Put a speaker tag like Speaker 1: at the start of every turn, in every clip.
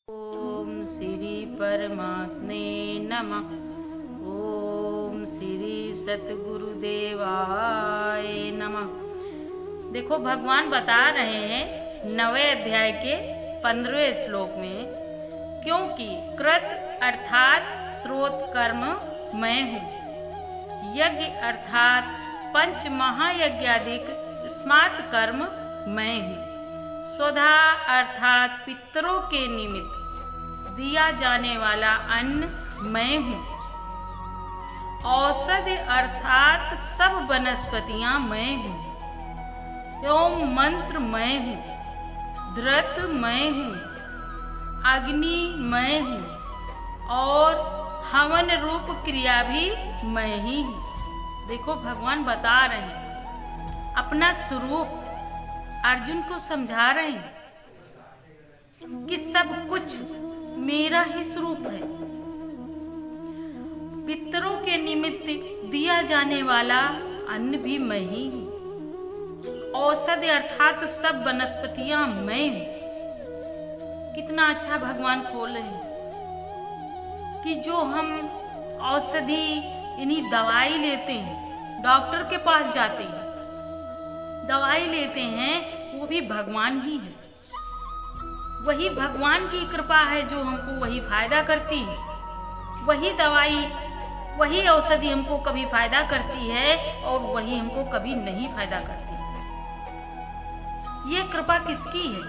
Speaker 1: ओम श्री परमात्मे नमः। ओम श्री सतगुरुदेवाय नमः। देखो, भगवान बता रहे हैं 9वें अध्याय के 15वें श्लोक में, क्योंकि कृत अर्थात स्रोत कर्म मैं हूँ, यज्ञ अर्थात पंच महायज्ञादिक स्मार्त कर्म मैं हूँ, स्वधा अर्थात पितरों के निमित्त दिया जाने वाला अन्न मैं हूँ, औषधि अर्थात सब वनस्पतियाँ मैं हूँ, ओम मंत्र मैं हूँ, धृत मैं हूँ, अग्नि मैं हूँ और हवन रूप क्रिया भी मैं ही हूँ। देखो, भगवान बता रहे हैं, अपना स्वरूप अर्जुन को समझा रहे हैं कि सब कुछ मेरा ही स्वरूप है। पितरों के निमित्त दिया जाने वाला अन्न भी मैं ही हूँ, औषधि अर्थात सब वनस्पतियां मैं हूँ। कितना अच्छा भगवान खोल रहे हैं कि जो हम औषधि यानी दवाई लेते हैं, डॉक्टर के पास जाते हैं, दवाई लेते हैं, वो भी भगवान ही है। वही भगवान की कृपा है जो हमको वही फायदा करती है। वही दवाई, वही औषधि हमको कभी फायदा करती है और वही हमको कभी नहीं फायदा करती। ये कृपा किसकी है?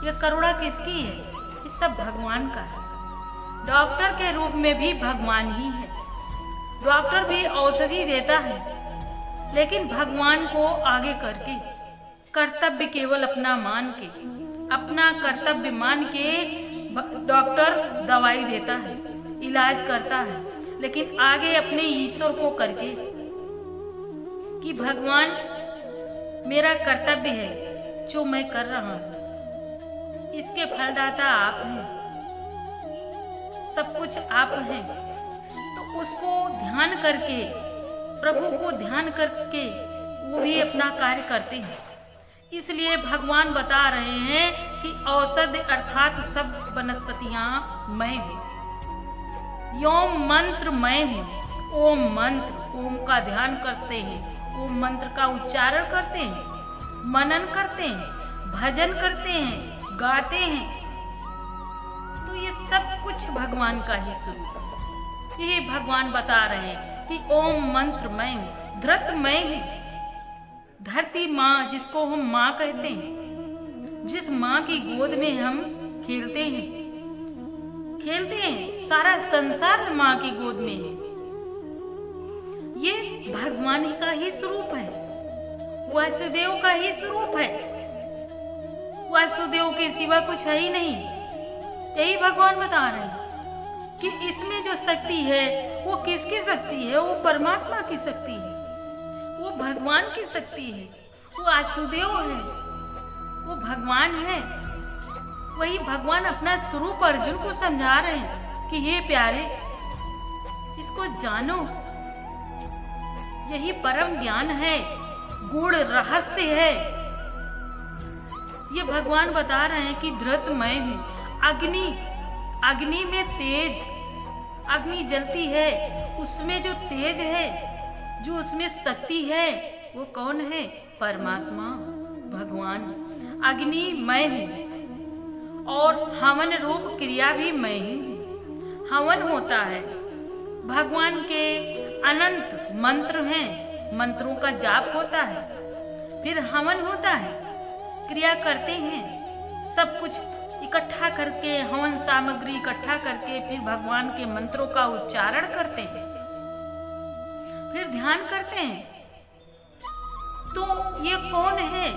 Speaker 1: ये करुणा किसकी है? ये सब भगवान का है। डॉक्टर के रूप में भी भगवान ही है। डॉक्टर भी औषधि देता है, लेकिन भगवान को आगे करके, कर्तव्य केवल अपना मान के, अपना कर्तव्य मान के डॉक्टर दवाई देता है, इलाज करता है, लेकिन आगे अपने ईश्वर को करके कि भगवान मेरा कर्तव्य है जो मैं कर रहा हूँ, इसके फलदाता आप हैं, सब कुछ आप हैं। तो उसको ध्यान करके, प्रभु को ध्यान करके वो भी अपना कार्य करते हैं। इसलिए भगवान बता रहे हैं कि औषधि अर्थात सब वनस्पतियां मैं हूँ, योम मंत्र मैं हूँ। ओम मंत्र, ओम का ध्यान करते हैं, ओम मंत्र का उच्चारण करते हैं, मनन करते हैं, भजन करते हैं, गाते हैं, तो ये सब कुछ भगवान का ही स्वरूप है। यही भगवान बता रहे हैं कि ओम मंत्र मैं हूँ, धृत मैं हूँ। धरती माँ, जिसको हम माँ कहते हैं, जिस माँ की गोद में हम खेलते हैं, सारा संसार माँ की गोद में है। ये भगवान का ही स्वरूप है, वासुदेव का ही स्वरूप है। वासुदेव के सिवा कुछ है ही नहीं। यही भगवान बता रहे हैं कि इसमें जो शक्ति है वो किसकी शक्ति है? वो परमात्मा की शक्ति है, वो भगवान की शक्ति है, वो वासुदेव है, वो भगवान है। वही भगवान अपना स्वरूप अर्जुन को समझा रहे हैं कि हे प्यारे, इसको जानो, यही परम ज्ञान है, गूढ़ रहस्य है। ये भगवान बता रहे हैं कि धृत मैं हूँ। अग्नि में तेज, अग्नि जलती है, उसमें जो तेज है, जो उसमें शक्ति है, वो कौन है? परमात्मा, भगवान। अग्नि मैं हूँ और हवन रूप क्रिया भी मैं ही हूँ। हवन होता है, भगवान के अनंत मंत्र हैं, मंत्रों का जाप होता है, फिर हवन होता है, क्रिया करते हैं, सब कुछ इकट्ठा करके, हवन सामग्री इकट्ठा करके फिर भगवान के मंत्रों का उच्चारण करते हैं, फिर ध्यान करते हैं। तो ये कौन है?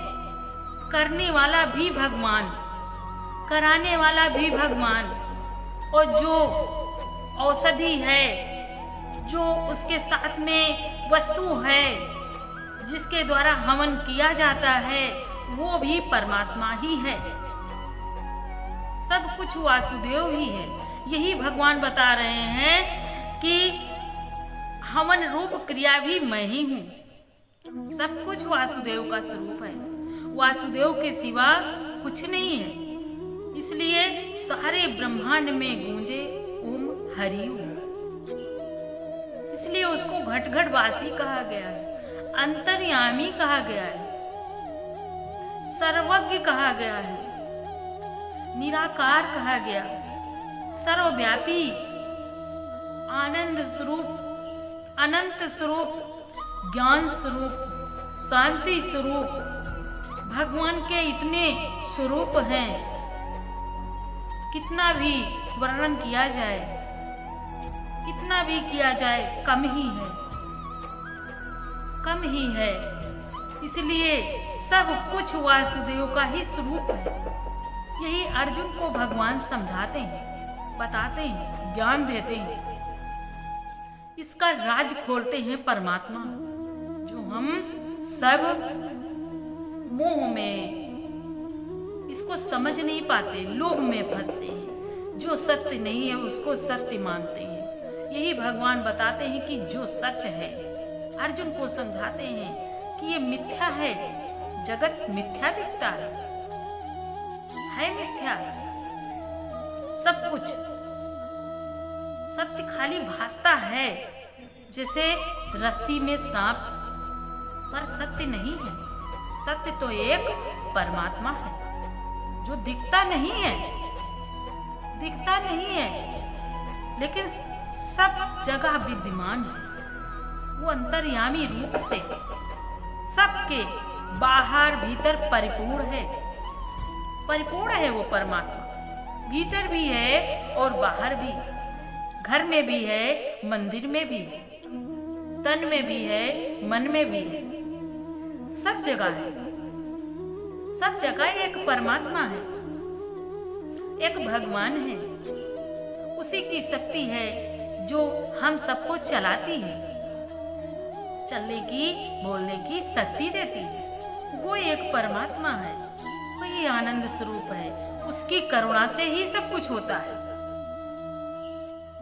Speaker 1: करने वाला भी भगवान, कराने वाला भी भगवान, और जो औषधि है, जो उसके साथ में वस्तु है, जिसके द्वारा हवन किया जाता है, वो भी परमात्मा ही है। सब कुछ वासुदेव ही है। यही भगवान बता रहे हैं कि हवन रूप क्रिया भी मैं ही हूँ। सब कुछ वासुदेव का स्वरूप है, वासुदेव के सिवा कुछ नहीं है। इसलिए सारे ब्रह्मांड में गूंजे ओम हरि ओम। इसलिए उसको घट घट वासी कहा गया है, अंतर्यामी कहा गया है, सर्वज्ञ कहा गया है, निराकार कहा गया, सर्वव्यापी, आनंद स्वरूप, अनंत स्वरूप, ज्ञान स्वरूप, शांति स्वरूप। भगवान के इतने स्वरूप हैं, कितना भी वर्णन किया जाए, कितना भी किया जाए कम ही है, कम ही है। इसलिए सब कुछ वासुदेव का ही स्वरूप है। यही अर्जुन को भगवान समझाते हैं, बताते हैं, ज्ञान देते हैं। इसका राज खोलते हैं परमात्मा, जो हम सब मोह में इसको समझ नहीं पाते, लोभ में फंसते हैं। जो सत्य नहीं है उसको सत्य मानते हैं। यही भगवान बताते हैं कि जो सच है, अर्जुन को समझाते हैं कि ये मिथ्या है, जगत मिथ्या दिखता है मिथ्या सब कुछ। सत्य खाली भासता है, जैसे रस्सी में सांप, पर सत्य नहीं है। सत्य तो एक परमात्मा है जो दिखता नहीं है, दिखता नहीं है, लेकिन सब जगह विद्यमान है। वो अंतर्यामी रूप से सबके बाहर भीतर परिपूर्ण है, परिपूर्ण है वो परमात्मा। भीतर भी है और बाहर भी, घर में भी है, मंदिर में भी है, तन में भी है, मन में भी है, सब जगह है। सब जगह एक परमात्मा है, एक भगवान है। उसी की शक्ति है जो हम सबको चलाती है, चलने की, बोलने की शक्ति देती है। वो एक परमात्मा है, वही आनंद स्वरूप है। उसकी करुणा से ही सब कुछ होता है।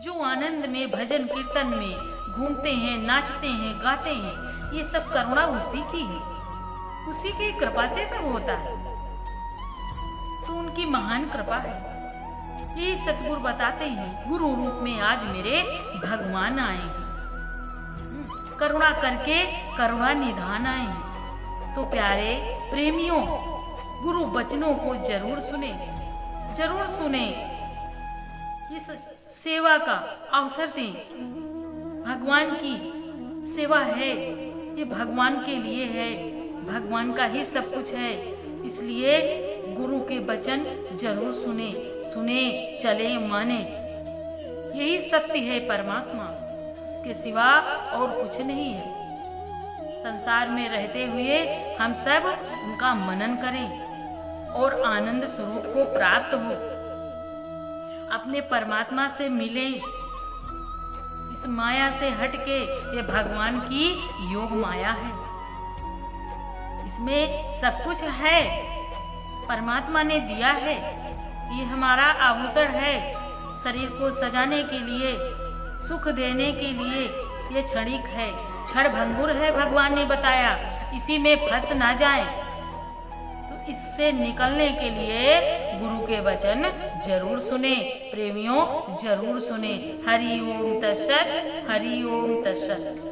Speaker 1: जो आनंद में, भजन कीर्तन में घूमते हैं, नाचते हैं, गाते हैं, ये सब करुणा उसी की है, उसी की कृपा से सब होता है। तो उनकी महान कृपा है। यही सतगुरु बताते हैं, गुरु रूप में आज मेरे भगवान आए हैं, करुणा करके करुणा निधान आए हैं। तो प्यारे प्रेमियों, गुरु वचनों को जरूर सुने, जरूर सुने। इस सेवा का अवसर दें। भगवान की सेवा है, ये भगवान के लिए है, भगवान का ही सब कुछ है। इसलिए गुरु के वचन जरूर सुने, सुने, चले, माने। यही सत्य है परमात्मा, इसके सिवा और कुछ नहीं है। संसार में रहते हुए हम सब उनका मनन करें और आनंद स्वरूप को प्राप्त हो, अपने परमात्मा से मिलें। इस माया से हटके ये भगवान की योग माया है, इसमें सब कुछ है, परमात्मा ने दिया है। ये हमारा आभूषण है, शरीर को सजाने के लिए, सुख देने के लिए। ये क्षणिक है, क्षण भंगुर है, भगवान ने बताया। इसी में फंस ना जाए। तो इससे निकलने के लिए गुरु के वचन जरूर सुने, प्रेमियों जरूर सुने। हरि ओम तत्सत, हरि ओम तत्सत।